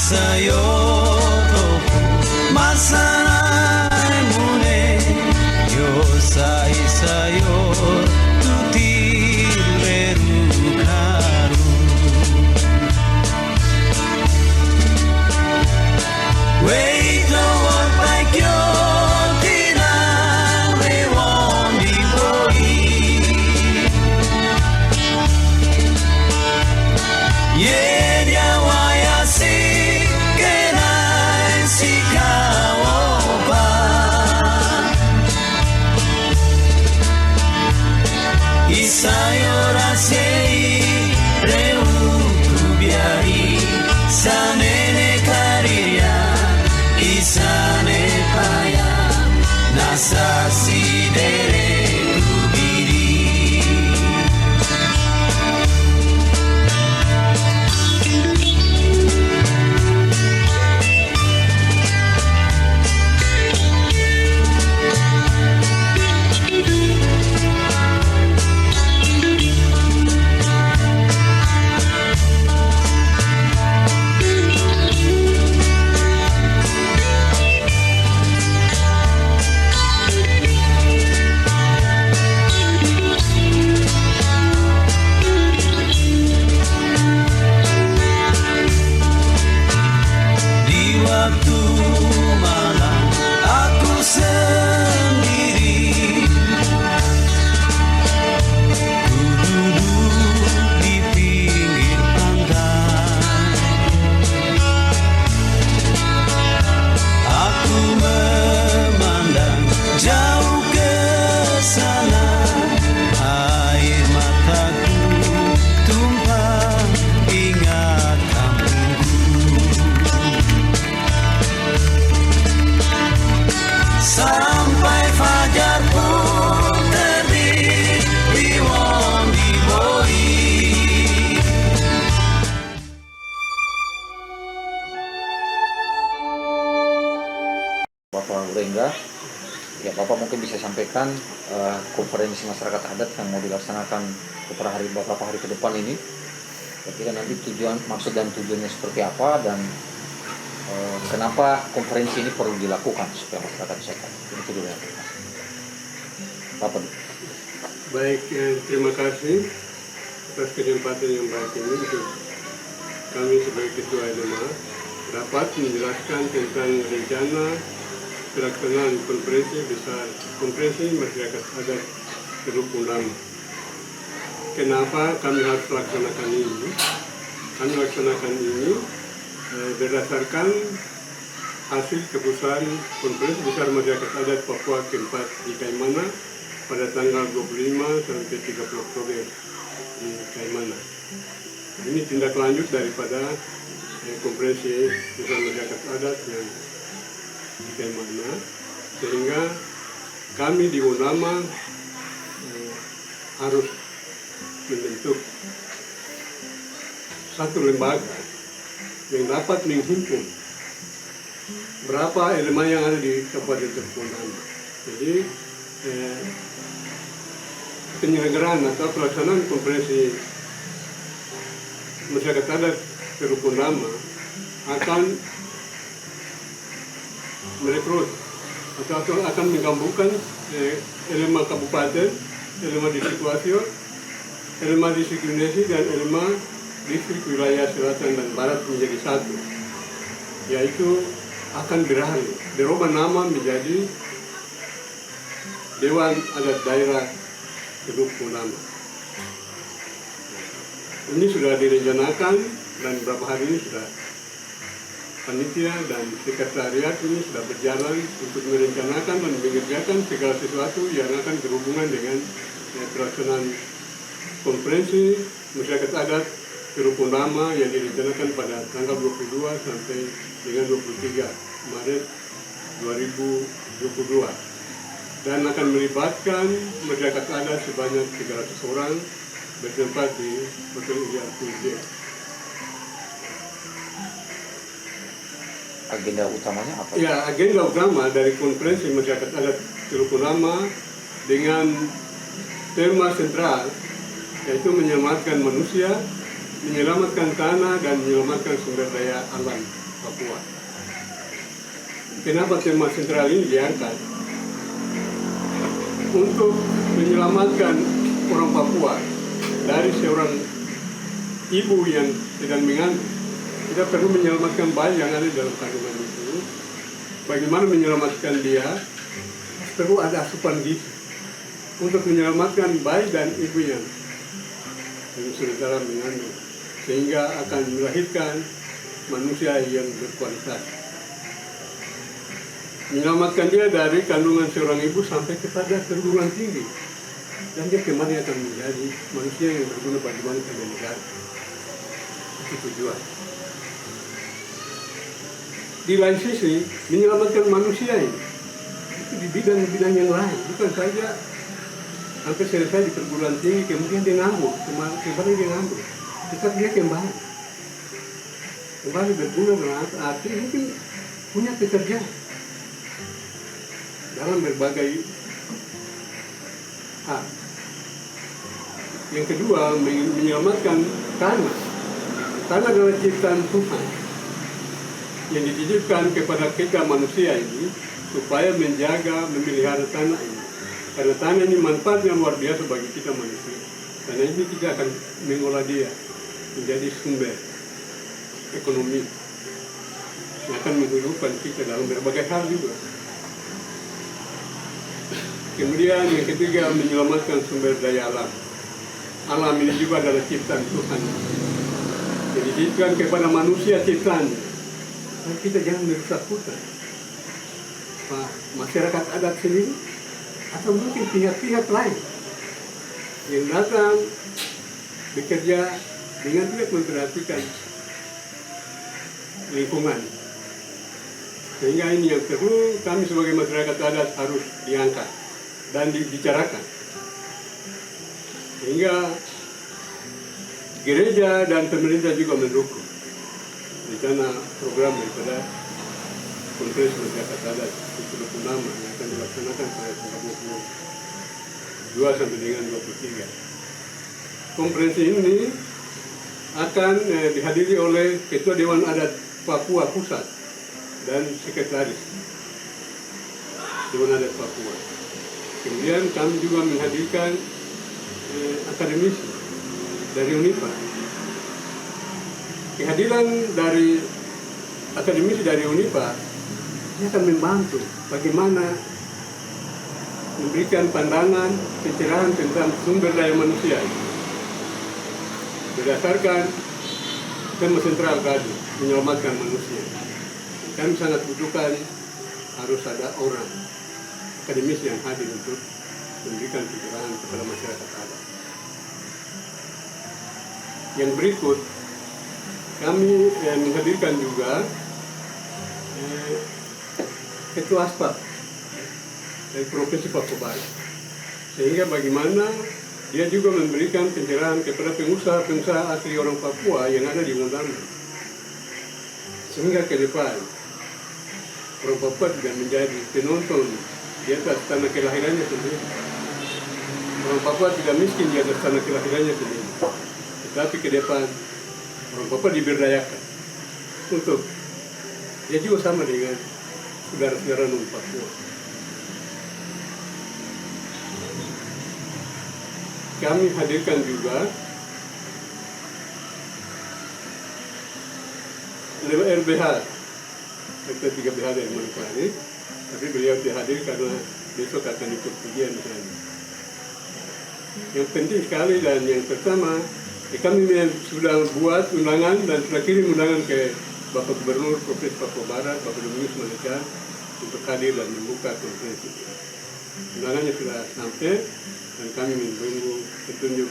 sayo tofu masanai mune yo sai sayo tuti leru karu wait no one like you tina we won't be boy yeah Sayora sei reu kubiari sanene karia isane paya nasasi dere kubiri waktu malam aku sendiri ku duduk di pinggir pantai aku memandang jauh ke sana air mataku tumpah ingat sampai fajar pun terbit di Wondi Boy. Bapak Urengga, ya Bapak mungkin bisa sampaikan konferensi masyarakat adat yang mau dilaksanakan beberapa hari ke depan ini. Kira-kira nanti maksud dan tujuannya seperti apa dan kenapa konferensi ini perlu dilakukan supaya masyarakat sehat? Itu dulu ya. Bapak. Baik, terima kasih atas kesempatan yang baik ini untuk kami sebagai Ketua LMA dapat menjelaskan tentang rencana pelaksanaan konferensi masyarakat adat Teluk Lama. Kenapa kami harus laksanakan ini? Kami laksanakan ini berdasarkan hasil keputusan Konferensi Besar Masyarakat Adat Papua keempat di Kaimana pada tanggal 25 sampai 30 Oktober di Kaimana. Ini tindak lanjut daripada Konferensi Besar Masyarakat Adat yang di Kaimana, sehingga kami di Wonama harus membentuk satu lembaga yang dapat menghimpun berapa elemen yang ada di Kabupaten Teluk Lama. Jadi penyelenggaraan atau pelaksanaan konferensi masyarakat adat Teluk Lama akan merekrut atau akan menggabungkan elemen kabupaten, elemen distrik Wasio, elemen distrik Indonesia dan elemen distrik wilayah selatan dan barat menjadi satu, yaitu akan berubah nama menjadi Dewan Adat Daerah Teluk Lama. Ini sudah direncanakan dan beberapa hari ini sudah panitia dan sekretariat ini sudah berjalan untuk merencanakan dan mengerjakan segala sesuatu yang akan berhubungan dengan pelaksanaan konferensi masyarakat adat Teluk Lama yang direncanakan pada tanggal 22 sampai dengan 23 Maret 2022 dan akan melibatkan masyarakat adat sebanyak 300 orang bertempat di Hotel Iliar Puja. Agenda utamanya apa? Ya, agenda utama dari konferensi masyarakat adat Teluk Lama dengan tema sentral yaitu menyelamatkan manusia, menyelamatkan tanah dan menyelamatkan sumber daya alam. Papua. Kenapa tema sentral ini diangkat? Untuk menyelamatkan orang Papua dari seorang ibu yang sedang mengandung. Kita perlu menyelamatkan bayi yang ada dalam kandungan itu. Bagaimana menyelamatkan dia? Perlu ada asupan gizi untuk menyelamatkan bayi dan ibu yang sementara mengandung, sehingga akan melahirkan manusia yang berkualitas. Menyelamatkan dia dari kandungan seorang ibu sampai kepada perguruan tinggi, dan dia kembali akan menjadi manusia yang berguna bagi bangsa dan negara. Itu tujuan. Di lain sisi, menyelamatkan manusia ini itu di bidang-bidang yang lain, bukan saja sampai selesai di perguruan tinggi, kemudian dia nganggur, kembali dia nganggur. Tetap dia kembali berguna dalam arti mungkin punya pekerjaan dalam berbagai hal. Yang kedua, menyelamatkan tanah. Tanah adalah ciptaan Tuhan yang dititipkan kepada kita manusia ini supaya menjaga, memelihara tanah ini. Karena tanah ini manfaatnya luar biasa bagi kita manusia. Karena ini kita akan mengolah dia menjadi sumber ekonomi yang akan menghidupkan kita dalam berbagai hal juga. Kemudian yang ketiga, menyelamatkan sumber daya alam. Alam ini juga adalah ciptaan Tuhan. Jadi dititipkan kepada manusia ciptaan. Dan kita jangan merusak hutan. Masyarakat adat sendiri atau mungkin pihak-pihak lain yang datang bekerja dengan tidak memperhatikan lingkungan. Sehingga ini yang perlu kami sebagai masyarakat adat harus diangkat dan dibicarakan. Sehingga gereja dan pemerintah juga mendukung rencana program daripada Konferensi Masyarakat Adat ke-26 yang akan dilaksanakan pada tanggal 22 sampai dengan 23. Konferensi ini akan dihadiri oleh Ketua Dewan Adat Papua Pusat dan Sekretaris Dewan Adat Papua. Kemudian kami juga menghadirkan akademisi dari UNIPA. Kehadiran dari akademisi dari UNIPA ini akan membantu bagaimana memberikan pandangan, pencerahan tentang sumber daya manusia berdasarkan tema sentral tadi, menyelamatkan manusia. Kami sangat butuhkan harus ada orang akademisi yang hadir untuk memberikan pencerahan kepada masyarakat adat. Yang berikut, kami menghadirkan juga Ketua Aspat dari Provinsi Papua Barat, sehingga bagaimana dia juga memberikan pencerahan kepada pengusaha-pengusaha asli orang Papua yang ada di Montana, sehingga ke depan orang Papua tidak menjadi penonton di atas tanah kelahirannya sendiri. Orang Papua tidak miskin di atas tanah kelahirannya sendiri, tetapi ke depan orang Papua diberdayakan untuk dia juga sama dengan saudara-saudara non-Papua. Kami hadirkan juga LBH, LP3BH dari Manokwari, tapi beliau tidak hadir karena besok akan ikut ujian di sana. Yang penting sekali dan yang pertama, kami sudah buat undangan dan sudah kirim undangan ke Bapak Gubernur Provinsi Papua Barat, Bapak Dominus Maneka, untuk hadir dan membuka konferensi. Undangannya sudah sampai dan kami menunggu petunjuk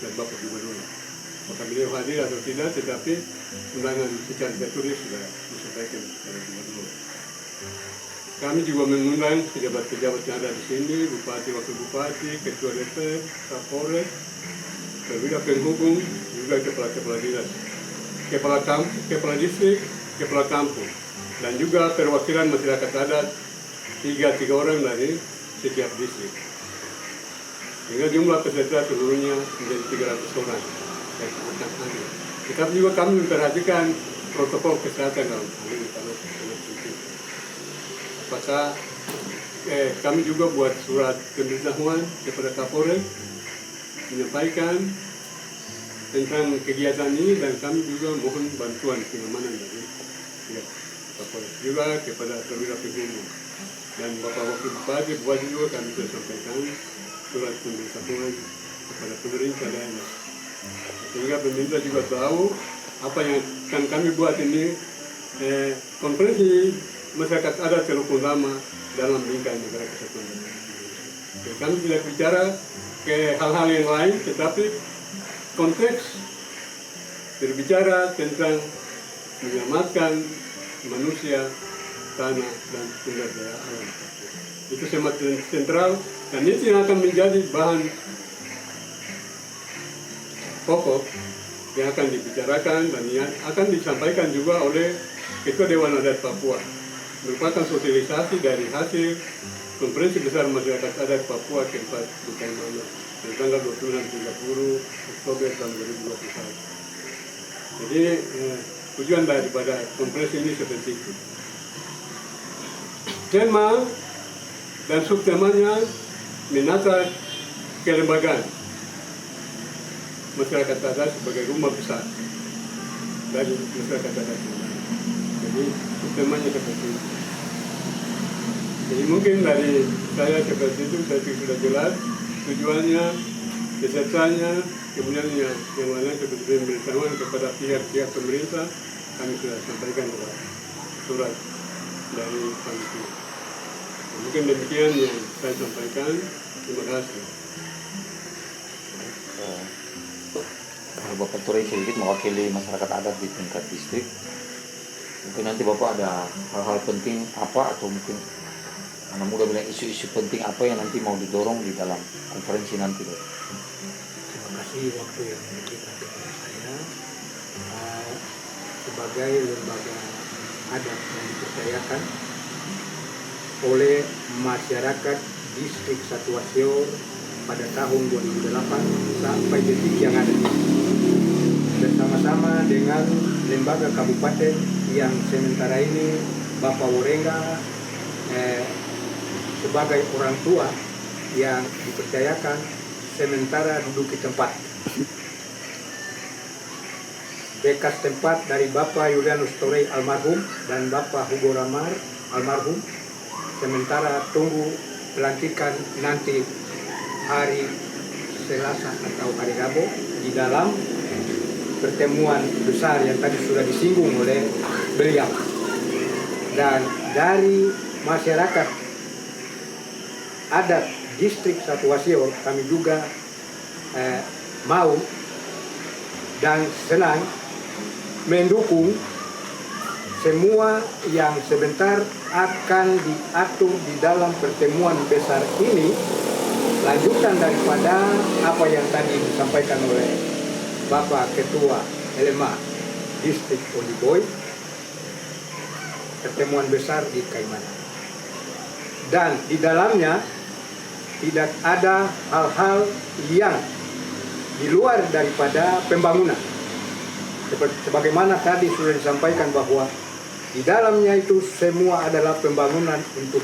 dari Bapak Gubernur. Apakah beliau hadir atau tidak, tetapi undangan secara tertulis sudah disampaikan kepada Gubernur. Kami juga mengundang pejabat-pejabat yang ada di sini, Bupati, Wakil Bupati, Ketua DPR, Kapolres, perwira penghubung, juga kepala-kepala dinas, kepala distrik, kepala kampung, dan juga perwakilan masyarakat adat, tiga orang dari setiap distrik. Sehingga jumlah peserta seluruhnya menjadi 300 orang. Tetapi juga kami memperhatikan protokol kesehatan dalam hal ini karena penting. Apakah kami juga buat surat pemberitahuan kepada Kapolres menyampaikan tentang kegiatan ini, dan kami juga mohon bantuan pengamanan dari Kapolres juga kepada perwira penghubung dan Bapak Wakil Bupati juga kami sudah sampaikan surat pemberitahuan kepada pemerintah daerah, sehingga pemerintah juga tahu apa yang akan kami buat ini. Konferensi masyarakat adat Teluk Lama dalam lingkaran negara kesatuan Republik Indonesia. Kami tidak bicara ke hal-hal yang lain, tetapi konteks berbicara tentang menyelamatkan manusia, tanah, dan sumber daya alam. Itu semakin sentral, dan itu yang akan menjadi bahan pokok yang akan dibicarakan dan yang akan disampaikan juga oleh Ketua Dewan Adat Papua. Merupakan sosialisasi dari hasil Konferensi Besar Masyarakat Adat Papua keempat di Kaimana pada tanggal 29-30 Oktober tahun 2021. Jadi tujuan daripada konferensi ini seperti itu. Tema dan subtemanya menata kelembagaan masyarakat adat sebagai rumah besar dari masyarakat adat. Jadi subtemanya seperti itu. Jadi mungkin dari saya seperti itu, saya pikir sudah jelas tujuannya, pesertanya, kemudian yang lain seperti pemberitahuan kepada pihak-pihak pemerintah, kami sudah sampaikan lewat surat dari panitia. Mungkin demikian yang saya sampaikan. Terima kasih. Bapak Turai sedikit mewakili masyarakat adat di tingkat distrik. Mungkin nanti Bapak ada hal-hal penting apa, atau mungkin anak muda bilang isu-isu penting apa yang nanti mau didorong di dalam konferensi nanti. Terima kasih waktu yang diberikan kepada saya. Sebagai lembaga adat yang dipercayakan oleh masyarakat distrik Satuasior pada tahun 2008 sampai detik yang ada, bersama-sama dengan lembaga kabupaten yang sementara ini Bapak Worengga sebagai orang tua yang dipercayakan sementara duduk di tempat. Bekas tempat dari Bapak Yulianus Torei almarhum dan Bapak Hugo Ramar almarhum, sementara tunggu pelantikan nanti hari Selasa atau hari Rabu di dalam pertemuan besar yang tadi sudah disinggung oleh beliau. Dan dari masyarakat adat distrik Satuasior kami juga mau dan senang mendukung semua yang sebentar akan diatur di dalam pertemuan besar ini, lanjutan daripada apa yang tadi disampaikan oleh Bapak Ketua LMA Distrik Oliboy, pertemuan besar di Kaimana. Dan di dalamnya tidak ada hal-hal yang di luar daripada pembangunan. Sebagaimana tadi sudah disampaikan bahwa di dalamnya itu semua adalah pembangunan untuk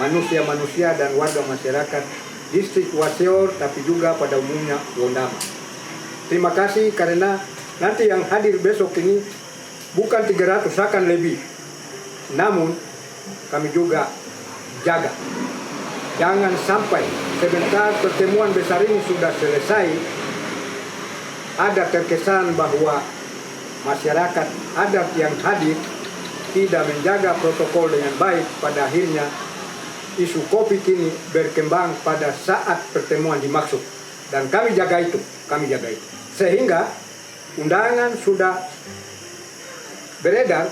manusia-manusia dan warga masyarakat distrik Wasior, tapi juga pada umumnya Wondama. Terima kasih karena nanti yang hadir besok ini bukan 300, akan lebih. Namun kami juga jaga, jangan sampai sebentar pertemuan besar ini sudah selesai ada terkesan bahwa masyarakat adat yang hadir tidak menjaga protokol dengan baik. Pada akhirnya isu COVID ini berkembang pada saat pertemuan dimaksud, dan kami jaga itu, sehingga undangan sudah beredar.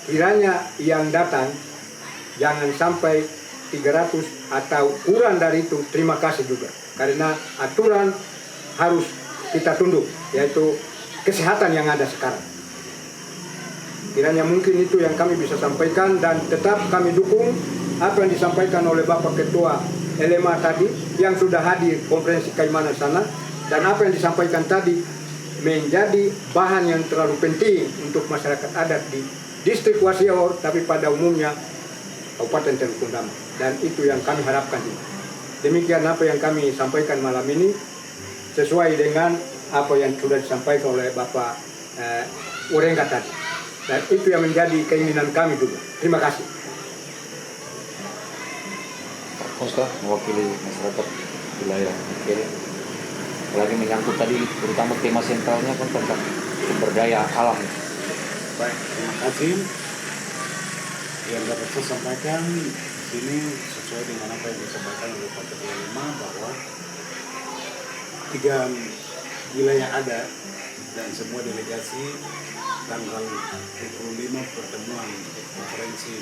Kiranya yang datang jangan sampai 300 atau kurang dari itu. Terima kasih juga karena aturan harus kita tunduk, yaitu kesehatan yang ada sekarang. Kiranya mungkin itu yang kami bisa sampaikan, dan tetap kami dukung apa yang disampaikan oleh Bapak Ketua LMA tadi yang sudah hadir konferensi Kaimana sana, dan apa yang disampaikan tadi menjadi bahan yang terlalu penting untuk masyarakat adat di distrik Wasior, tapi pada umumnya Kabupaten Teluk Tondama. Dan itu yang kami harapkan. Demikian apa yang kami sampaikan malam ini, sesuai dengan apa yang sudah disampaikan oleh Bapak Urengga tadi. Dan itu yang menjadi keinginan kami juga. Terima kasih. Pak Kosta mewakili masyarakat wilayah Mekere. Apalagi menyangkut tadi, terutama tema sentralnya kan tentang sumber daya alam. Baik, terima kasih. Yang dapat saya sampaikan di sini sesuai dengan apa yang disampaikan oleh Pak Ketua 5 bahwa 3 wilayah adat dan semua delegasi tanggal 25 pertemuan konferensi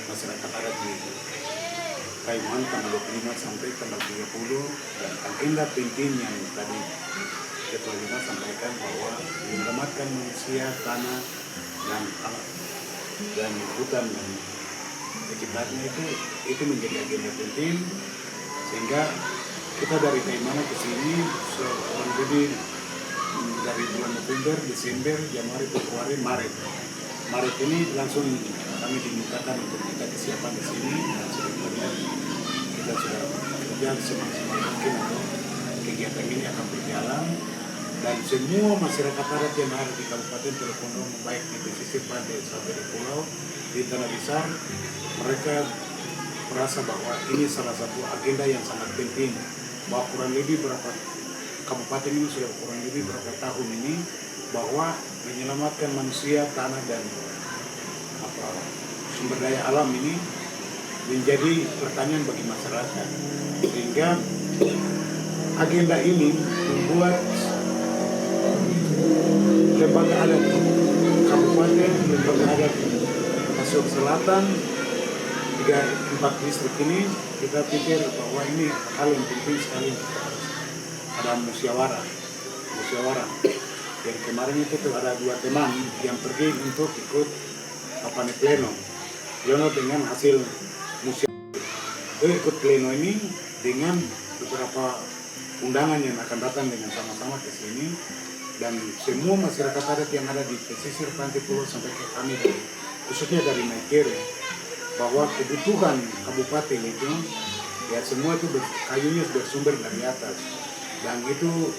masyarakat adat di Kaiman tanggal 25 sampai tanggal 30, dan agenda penting yang tadi Ketua 5 sampaikan bahwa menyelamatkan manusia, tanah, dan alam dan hutan dan sekitarnya itu menjadi agenda penting, sehingga kita dari Kaimana ke sini kurang lebih dari bulan November, Desember, Januari, Februari, Maret ini langsung kami dimintakan untuk kita kesiapan di sini, dan sebetulnya kita sudah bekerja semaksimal mungkin untuk kegiatan ini akan berjalan. Dan semua masyarakat adat yang ada di Kabupaten Teluk Tondama, baik di pesisir pantai sampai di pulau, di tanah besar, mereka merasa bahwa ini salah satu agenda yang sangat penting, bahwa kurang lebih berapa kabupaten ini sudah kurang lebih berapa tahun ini, bahwa menyelamatkan manusia, tanah, dan sumber daya alam ini menjadi pertanyaan bagi masyarakat, sehingga agenda ini membuat lembaga adat kabupaten, lembaga adat Wasior Selatan, 4 distrik ini kita pikir bahwa ini hal yang penting sekali untuk kita harus ada musyawarah. Dan kemarin itu ada 2 teman yang pergi untuk ikut pleno dengan hasil musyawarah. Ikut pleno ini dengan beberapa undangan yang akan datang dengan sama-sama ke sini, dan semua masyarakat adat yang ada di pesisir pantai pulau sampai ke kami khususnya dari Mekere, bahwa kebutuhan kabupaten itu ya semua itu kayunya bersumber dari atas, dan itu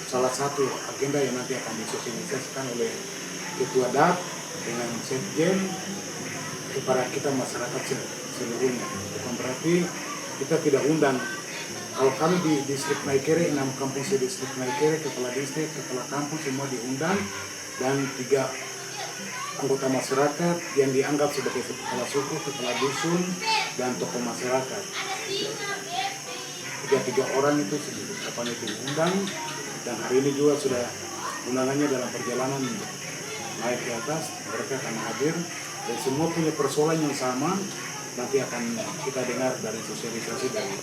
salah satu agenda yang nanti akan disosialisasikan oleh Ketua DAP dengan Sekjen kepada kita masyarakat seluruhnya. Bukan berarti kita tidak undang. Kalau kami di distrik Mekere, 6 kampung di distrik Mekere, kepala distrik, kepala kampung semua diundang, dan 3 anggota masyarakat yang dianggap sebagai kepala suku, kepala dusun, dan tokoh masyarakat. 3 orang itu diundang, dan hari ini juga sudah undangannya dalam perjalanan naik ke atas, mereka akan hadir, dan semua punya persoalan yang sama. Nanti akan kita dengar dari sosialisasi dari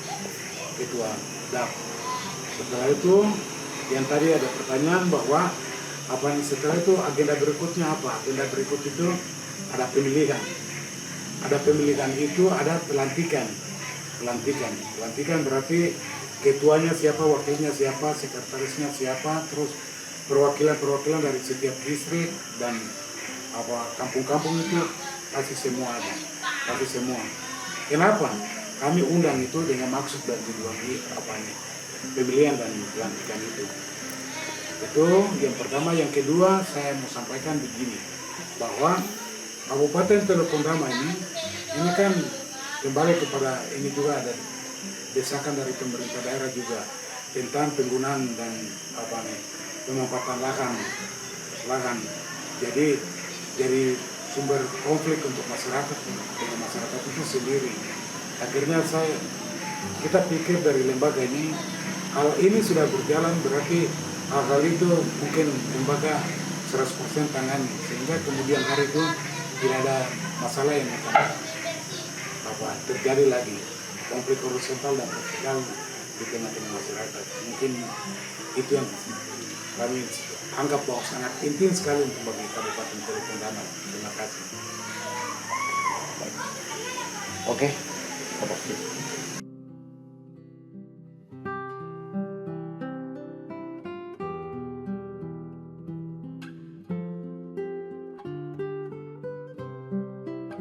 Ketua DAP. Setelah itu, yang tadi ada pertanyaan bahwa setelah itu agenda berikutnya apa? Agenda berikut itu ada pemilihan. Ada pemilihan itu ada pelantikan. Pelantikan berarti ketuanya siapa, wakilnya siapa, sekretarisnya siapa, terus perwakilan dari setiap distrik dan kampung-kampung itu pasti semua ada. Pasti semua. Kenapa? Kami undang itu dengan maksud dan tujuan pemilihan dan pelantikan itu. Itu yang pertama. Yang kedua, saya mau sampaikan begini, bahwa Kabupaten Teluk Tondama ini kan kembali kepada ini juga ada desakan dari pemerintah daerah juga tentang penggunaan dan pemanfaatan lahan. Jadi sumber konflik untuk masyarakat dengan masyarakat itu sendiri. Akhirnya kita pikir dari lembaga ini, kalau ini sudah berjalan berarti hal-hal itu mungkin lembaga 100% tangani, sehingga kemudian hari itu tidak ada masalah yang akan terjadi lagi, konflik horizontal dan vertikal di tengah-tengah masyarakat. Mungkin itu yang kami anggap bahwa sangat penting sekali untuk bagi Kabupaten Teluk Tondama. Terima kasih. Oke.